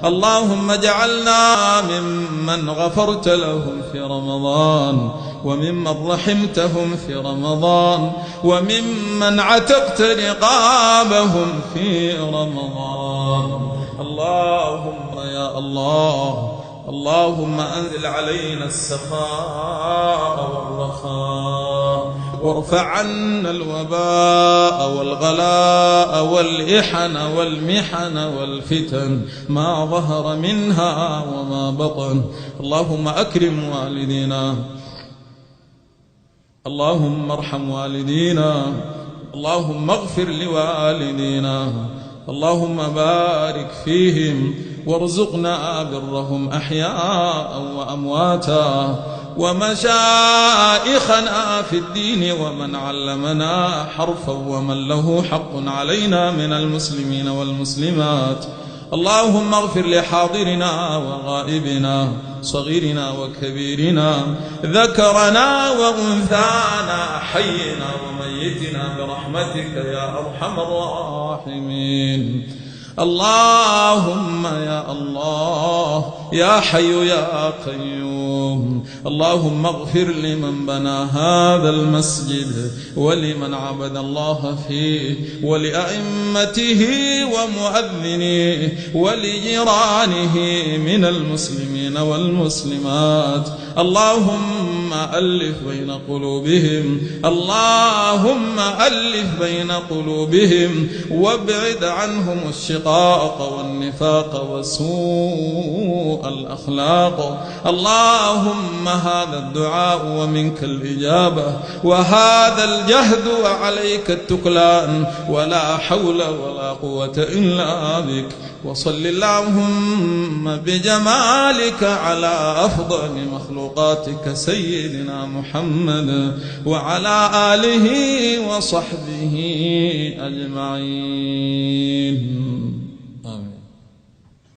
اللهم اجعلنا ممن غفرت لهم في رمضان، وممن رحمتهم في رمضان، وممن عتقت رقابهم في رمضان. اللهم يا الله، اللهم أنزل علينا السخاء والرخاء، وارفع عنا الوباء والغلاء والإحن والمحن والفتن ما ظهر منها وما بطن. اللهم أكرم والدينا، اللهم ارحم والدينا، اللهم اغفر لوالدينا، اللهم بارك فيهم وارزقنا برهم أحياء وأمواتا، ومشائخنا في الدين ومن علمنا حرفا ومن له حق علينا من المسلمين والمسلمات. اللهم اغفر لحاضرنا وغائبنا، صغيرنا وكبيرنا، ذكرنا وأنثانا، حينا وميتنا برحمتك يا أرحم الراحمين. اللهم يا الله يا حي يا قيوم، اللهم اغفر لمن بنى هذا المسجد، ولمن عبد الله فيه، ولأئمته ومؤذنيه، ولجيرانه من المسلمين والمسلمات. اللهم ألف بين قلوبهم، اللهم ألف بين قلوبهم، وابعد عنهم الشقاق والنفاق وسوء الأخلاق. اللهم هذا الدعاء ومنك الإجابة، وهذا الجهد وعليك التكلان، ولا حول ولا قوة إلا بك. وصل اللهم بجمالك على أفضل مخلوقاتك سيدنا محمد وعلى آله وصحبه أجمعين.